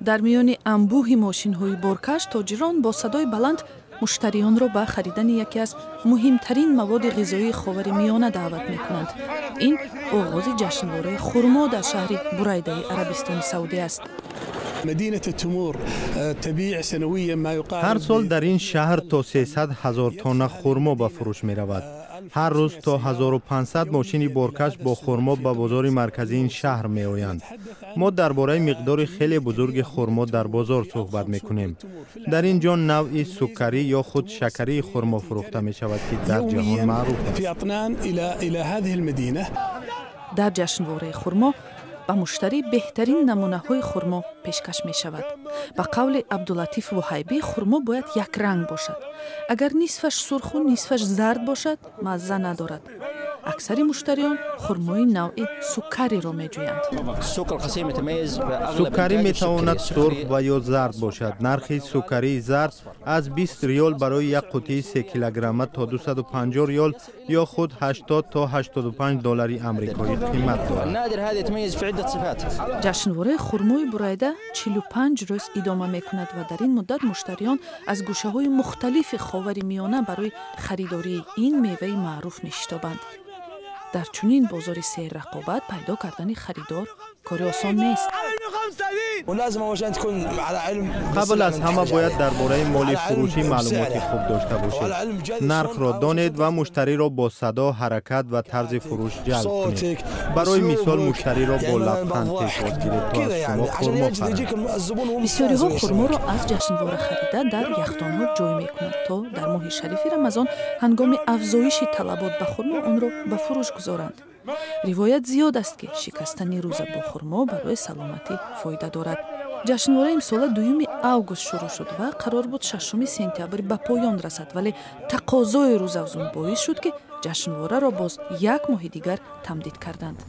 дар миёни анбӯҳи мошинҳои боркаш тоҷирон бо садои баланд муштариёнро ба харидани яке аз муҳимтарин маводи ғизоии ховари миёна даъват мекунанд. ин оғози ҷашнвораи хурмо дар шаҳри Бурайдаи Арабистони Саудӣ аст. ҳар сол дар ин шаҳр то 300,000 тонна хурмо ба фурӯш меравад. ҳар рӯз то 1500 мошини боркаш бо хурмо ба бозори марказии ин шаҳр меоянд. мо дар бораи миқдори хеле бузурги хурмо дар бозор суҳбат мекунем. дар ин ҷо навъи сукарӣ ё худ шакарии хурмо фурӯхта мешавад, ки дар ҷаҳон маъруф аст. дар ҷашнвораи хурмо ба муштарӣ беҳтарин намунаҳои хурмо пешкаш мешавад. ба қавли Абдулатиф Вуҳайбӣ, хурмо бояд якранг бошад. агар нисфаш сурху нисфаш зард бошад, мазза надорад. аксари муштариён хурмои навъи сукариро меҷӯянд. сукарӣ метавонад сурх ва ё зард бошад. нархи сукарии зард аз 20 риёл барои як қутии 3 килограмма то 250 риёл ё худ 80 то 85 доллари амрикоӣ қимат дорад. ҷашнвораи хурмои Бурайда 45 рӯз идома мекунад ва дар ин муддат муштариён аз гӯшаҳои мухталифи ховари миёна барои харидории ин меваи маъруф мешитобанд. дар чунин бозори серрақобат пайдо кардани харидор кори осон нест. қабл аз ҳама бояд дар бораи моли фурӯшӣ маълумоти хуб дошта бошед. нархро донед ва муштариро бо садо, ҳаракат ва тарзи фурӯш ҷалб кунед. барои мисол муштариро бо лабханд пешвоз гиред то аз шумо хурмо харад. бисёриҳо хурморо аз ҷашнвора харида дар яхдонҳо ҷой мекунанд то дар моҳи шарифи Рамазон ҳангоми афзоиши талабот ба хурмо онро ба фурӯш гузоранд. ривоят зиёд аст ки шикастани рӯза бо хурмо барои саломатӣ фоида дорад. ҷашнвора имсола 2 август шурӯъ шуд ва қарор буд 6 сентябр ба поён расад, вале тақозои рӯзафзун боис шуд ки ҷашнвораро боз 1 моҳи дигар тамдид карданд.